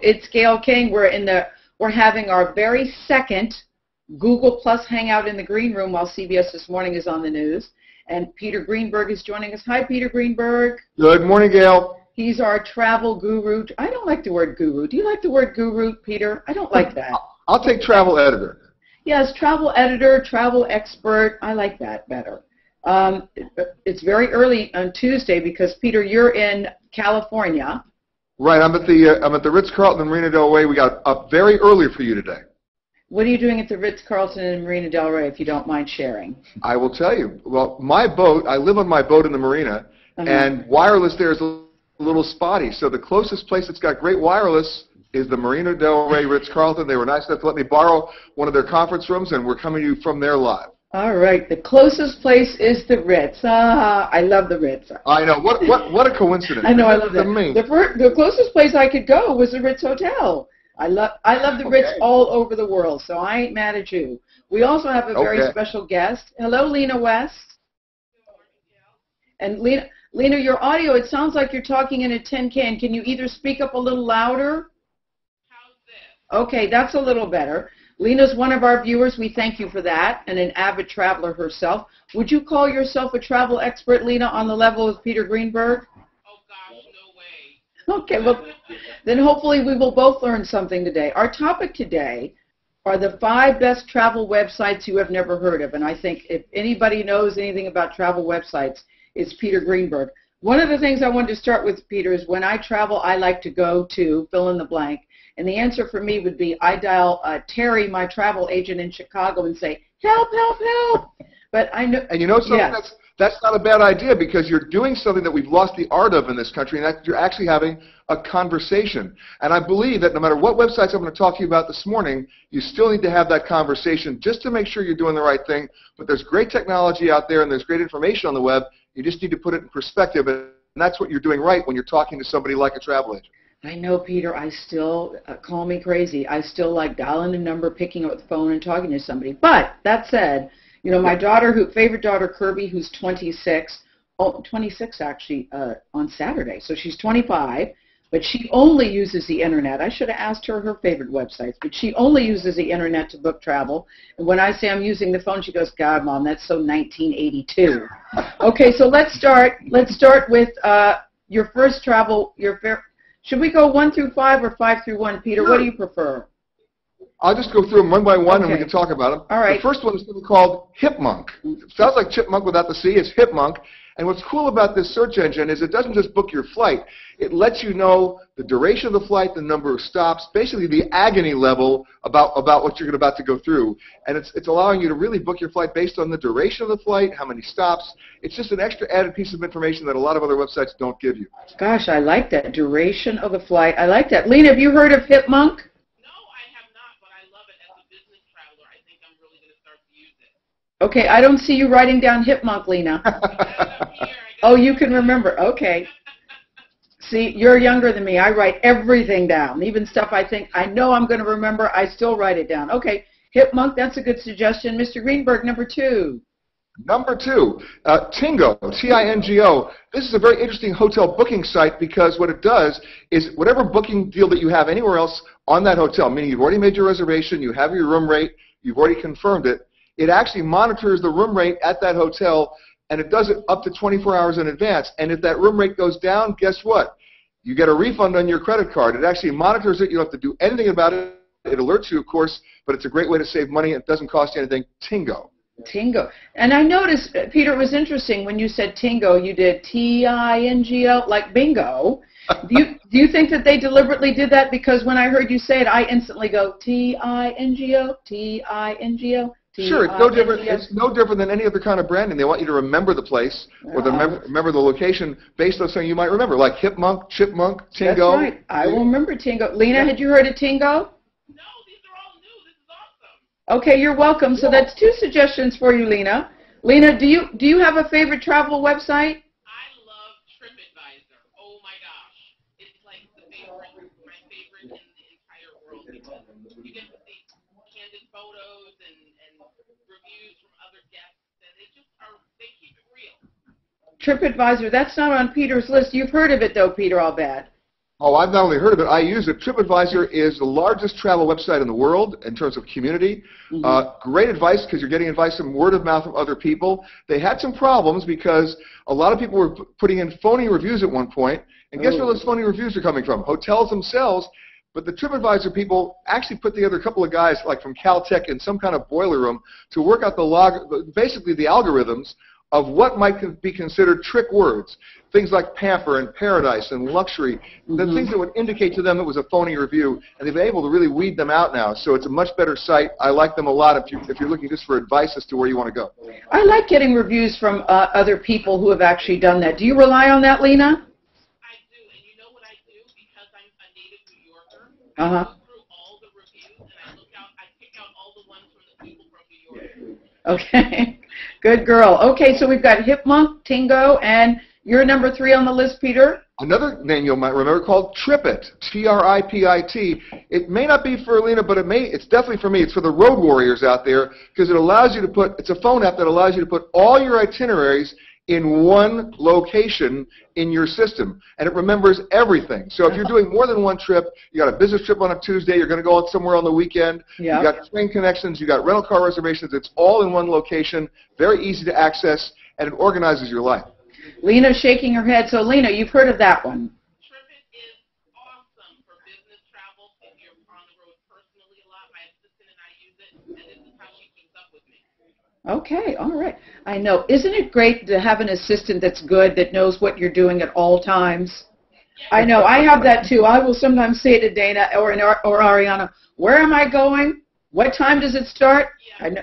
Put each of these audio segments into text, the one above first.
it's Gayle King. We're having our very second Google Plus Hangout in the Green Room while CBS This Morning is on the news. And Peter Greenberg is joining us. Hi, Peter Greenberg. Good morning, Gayle. He's our travel guru. I don't like the word guru. Do you like the word guru, Peter? I don't like that. I'll take travel editor. Yes, travel editor, travel expert. I like that better. It's very early on Tuesday because, Peter, you're in California. Right. I'm at the Ritz-Carlton in Marina Del Rey. We got up very early for you today. What are you doing at the Ritz-Carlton in Marina Del Rey, if you don't mind sharing? I will tell you. Well, my boat, I live on my boat in the marina, and wireless there is a little spotty. So the closest place that's got great wireless is the Marina Del Rey Ritz-Carlton. They were nice enough to let me borrow one of their conference rooms, and we're coming to you from there live. All right. The closest place is the Ritz. I love the Ritz. I know. What a coincidence. I know. I love that. The closest place I could go was the Ritz Hotel. I love the Ritz all over the world, so I ain't mad at you. We also have a very special guest. Hello, Lena West. And Lena, your audio, it sounds like you're talking in a tin can. Can you either speak up a little louder? How's this? Okay, that's a little better. Lena's one of our viewers. We thank you for that, and an avid traveler herself. Would you call yourself a travel expert, Lena, on the level of Peter Greenberg? Oh, gosh, no way. Okay, well, then hopefully we will both learn something today. Our topic today are the 5 best travel websites you have never heard of, and I think if anybody knows anything about travel websites, it's Peter Greenberg. One of the things I wanted to start with, Peter, is when I travel, I like to go to fill in the blank. And the answer for me would be I dial Terry, my travel agent in Chicago, and say, help, help, help. But I know. And you know something? That's not a bad idea because you're doing something that we've lost the art of in this country, and that you're actually having a conversation. And I believe that no matter what websites I'm going to talk to you about this morning, you still need to have that conversation just to make sure you're doing the right thing. But there's great technology out there, and there's great information on the web. You just need to put it in perspective, and that's what you're doing right when you're talking to somebody like a travel agent. I know, Peter, I still, call me crazy, I still like dialing a number, picking up the phone, and talking to somebody. But that said, you know, my favorite daughter, Kirby, who's 26, 26 actually, on Saturday, so she's 25, but she only uses the Internet. I should have asked her her favorite websites, but she only uses the Internet to book travel. And when I say I'm using the phone, she goes, God, Mom, that's so 1982. Okay, so let's start with your first travel, should we go 1 through 5 or 5 through 1, Peter? What do you prefer? I'll just go through them one by one, and we can talk about them. All right. The first one is going to be called Hipmunk. It sounds like chipmunk without the C. It's Hipmunk. And what's cool about this search engine is it doesn't just book your flight. It lets you know the duration of the flight, the number of stops, basically the agony level about what you're about to go through. And it's allowing you to really book your flight based on the duration of the flight, how many stops. It's just an extra added piece of information that a lot of other websites don't give you. Gosh, I like that. Duration of the flight. I like that. Lena, have you heard of Hipmunk? Okay, I don't see you writing down Hipmunk, Lena. Oh, you can remember. Okay. See, you're younger than me. I write everything down, even stuff I think I know I'm going to remember. I still write it down. Okay, Hipmunk, that's a good suggestion. Mr. Greenberg, number 2. Number 2, Tingo, T-I-N-G-O. This is a very interesting hotel booking site because what it does is whatever booking deal that you have anywhere else on that hotel, meaning you've already made your reservation, you have your room rate, you've already confirmed it, it actually monitors the room rate at that hotel, and it does it up to 24 hours in advance. And if that room rate goes down, guess what? You get a refund on your credit card. It actually monitors it. You don't have to do anything about it. It alerts you, of course, but it's a great way to save money. It doesn't cost you anything. Tingo. Tingo. And I noticed, Peter, it was interesting when you said Tingo, you did T-I-N-G-O, like bingo. Do you think that they deliberately did that? Because when I heard you say it, I instantly go T-I-N-G-O, T-I-N-G-O. Sure, it's no different. It's no different than any other kind of branding. They want you to remember the place or remember the location based on something you might remember, like Hipmunk, Chipmunk, Tingo. That's right. I will remember Tingo. Lena, had you heard of Tingo? No, these are all new. This is awesome. Okay, you're welcome. So that's 2 suggestions for you, Lena. Lena, do you have a favorite travel website? I love TripAdvisor. Oh my gosh, it's like my favorite in the entire world because you get to see candid photos and reviews from other guests, and they keep it real. TripAdvisor, that's not on Peter's list. You've heard of it, though, Peter, I'll bet. Oh, I've not only heard of it, I use it. TripAdvisor is the largest travel website in the world in terms of community. Great advice because you're getting advice from word of mouth from other people. They had some problems because a lot of people were putting in phony reviews at one point. And guess where those phony reviews are coming from? Hotels themselves. But the TripAdvisor people actually put together a couple of guys like from Caltech in some kind of boiler room to work out basically the algorithms of what might be considered trick words. Things like pamper and paradise and luxury, the things that would indicate to them it was a phony review, and they've been able to really weed them out now. So it's a much better site. I like them a lot if you're looking just for advice as to where you want to go. I like getting reviews from other people who have actually done that. Do you rely on that, Lena? I do, and you know what I do? Because I'm a native New Yorker, I go through all the reviews, and I pick out all the ones from the people from New York. Okay, good girl. Okay, so we've got Hipmunk, Tingo, and you're number 3 on the list, Peter. Another name you might remember called TripIt, T-R-I-P-I-T. It may not be for Lena, but it's definitely for me. It's for the road warriors out there because it allows you to it's a phone app that allows you to put all your itineraries in one location in your system, and it remembers everything. So if you're doing more than one trip, you got a business trip on a Tuesday, you're going to go somewhere on the weekend, you got train connections, you got rental car reservations, it's all in one location, very easy to access, and it organizes your life. Lena's shaking her head. So, Lena, you've heard of that one. TripIt is awesome for business travel. If you're on the road personally a lot, my assistant and I use it, and this is how she keeps up with me. Okay, all right. I know. Isn't it great to have an assistant that's good, that knows what you're doing at all times? I know. I have that, too. I will sometimes say to Dana or Ariana, where am I going? What time does it start? I know.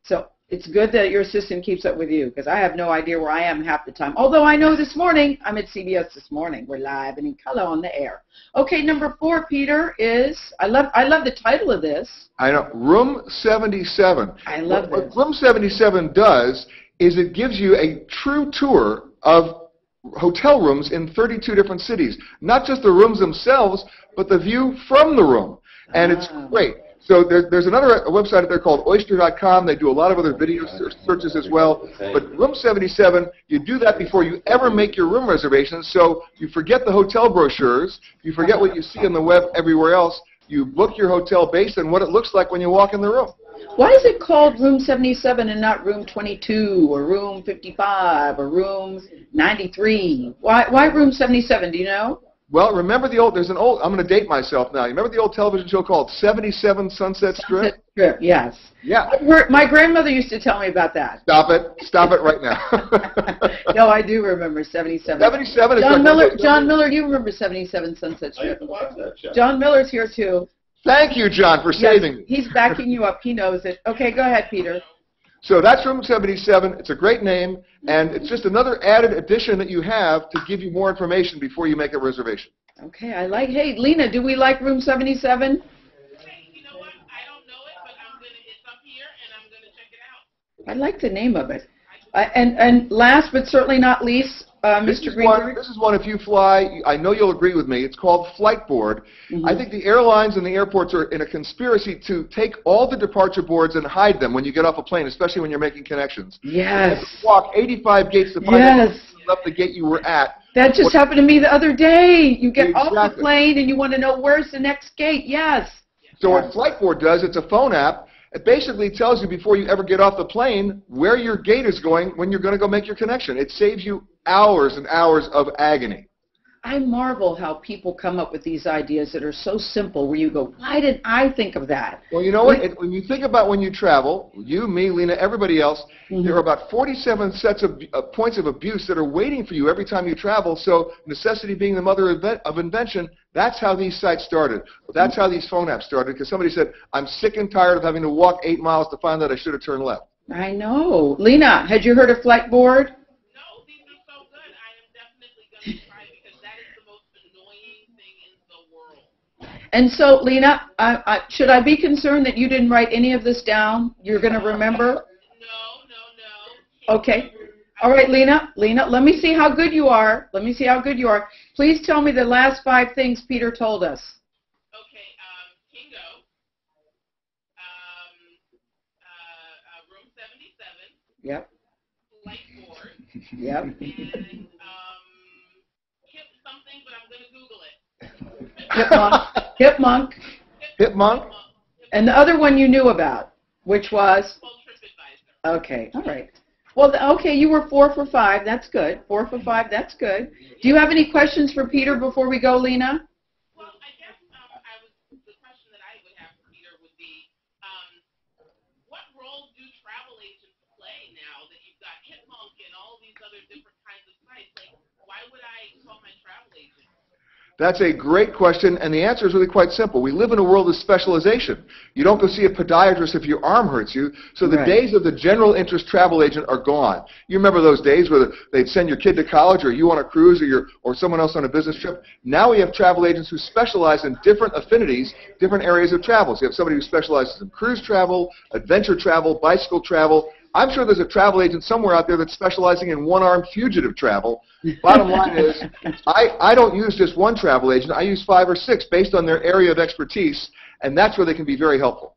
So it's good that your assistant keeps up with you because I have no idea where I am half the time. Although I know this morning, I'm at CBS this morning. We're live and in color on the air. Okay, number 4, Peter, is, I love the title of this. I know, Room 77. I love this. What Room 77 does is it gives you a true tour of hotel rooms in 32 different cities. Not just the rooms themselves, but the view from the room. And it's great. So there's another website out there called oyster.com. They do a lot of other video searches as well. But Room 77, you do that before you ever make your room reservations. So you forget the hotel brochures. You forget what you see on the web everywhere else. You book your hotel based on what it looks like when you walk in the room. Why is it called Room 77 and not Room 22 or Room 55 or Room 93? Why Room 77? Do you know? Well, remember there's an old, I'm going to date myself now. You remember the old television show called 77 Sunset Strip? Sunset Strip, yes. Yeah. My grandmother used to tell me about that. Stop it right now. No, I do remember 77. 77 is John Miller, you remember 77 Sunset Strip. I used to watch that show. John Miller's here too. Thank you, John, for saving me. He's backing you up. He knows it. Okay, go ahead, Peter. So that's Room 77. It's a great name, and it's just another added addition that you have to give you more information before you make a reservation. Okay, hey, Lena, do we like Room 77? Hey, you know what? I don't know it, but it's up here, and I'm going to check it out. I like the name of it. And last but certainly not least, Mr. Greenroom. This is one, if you fly, I know you'll agree with me, it's called Flightboard. I think the airlines and the airports are in a conspiracy to take all the departure boards and hide them when you get off a plane, especially when you're making connections. Yes. You walk 85 gates to find out left the gate you were at. That just happened to me the other day. You get off the plane and you want to know where's the next gate. Yes. So what Flightboard does, it's a phone app. It basically tells you before you ever get off the plane where your gate is going when you're going to go make your connection. It saves you hours and hours of agony. I marvel how people come up with these ideas that are so simple where you go, why didn't I think of that? Well, you know what? When you think about when you travel, you, me, Lena, everybody else, there are about 47 sets of points of abuse that are waiting for you every time you travel. So necessity being the mother of invention, that's how these sites started. That's how these phone apps started because somebody said, I'm sick and tired of having to walk 8 miles to find out I should have turned left. I know. Lena, had you heard of Flightboard? No, these are so good. I am definitely going to try because that is the most annoying thing in the world. And so, Lena, should I be concerned that you didn't write any of this down? You're going to remember? No. Okay. All right, Lena, let me see how good you are. Please tell me the last 5 things Peter told us. Okay, Kingo, Room 77. Yep. Flightboard. Yep. And hip something, but I'm going to Google it. Hipmunk. Hipmunk? And the other one you knew about, which was? Called TripAdvisor. Okay, all right. Well, okay, you were 4 for 5. That's good. 4 for 5. That's good. Do you have any questions for Peter before we go, Lena? Well, I guess the question that I would have for Peter would be, what role do travel agents play now that you've got Hipmunk and all these other different kinds of sites? Like, why would I call my travel agent? That's a great question, and the answer is really quite simple. We live in a world of specialization. You don't go see a podiatrist if your arm hurts you, so the days of the general interest travel agent are gone. You remember those days where they'd send your kid to college, or you on a cruise, or someone else on a business trip? Now we have travel agents who specialize in different affinities, different areas of travel. So you have somebody who specializes in cruise travel, adventure travel, bicycle travel. I'm sure there's a travel agent somewhere out there that's specializing in one-armed fugitive travel. Bottom line is, I don't use just one travel agent. I use 5 or 6 based on their area of expertise, and that's where they can be very helpful.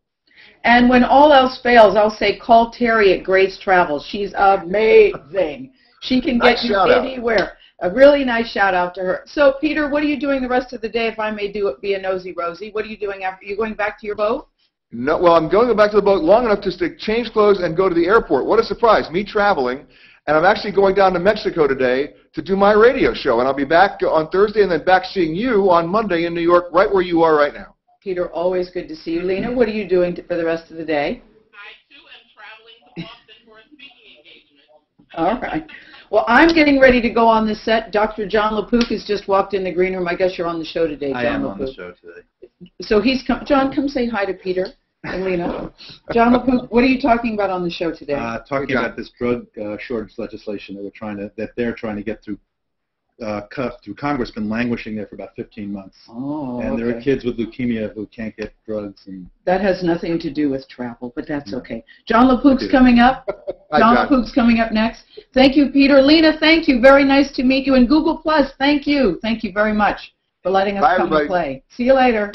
And when all else fails, I'll say call Terry at Grace Travels. She's amazing. She can get you anywhere. A really nice shout out to her. So, Peter, what are you doing the rest of the day, if I may be a nosy Rosie? What are you doing after? You going back to your boat? No, well, I'm going back to the boat long enough just to change clothes and go to the airport. What a surprise, me traveling. And I'm actually going down to Mexico today to do my radio show. And I'll be back on Thursday and then back seeing you on Monday in New York, right where you are right now. Peter, always good to see you. Lena, what are you doing for the rest of the day? I, too, am traveling to Boston for a speaking engagement. All right. Well, I'm getting ready to go on the set. Dr. John LaPook has just walked in the green room. I guess you're on the show today, John. I am LaPook. on the show today. So he's come. John, come say hi to Peter and Lena. John LaPook, what are you talking about on the show today? Talking about this drug shortage legislation that they're trying to get through Congress. Been languishing there for about 15 months. Oh, and there are kids with leukemia who can't get drugs. And that has nothing to do with travel, but that's okay. John LaPook's coming up. John LaPook's coming up next. Thank you, Peter. Lena, thank you. Very nice to meet you. And Google Plus, thank you. Thank you very much for letting us come and play. See you later.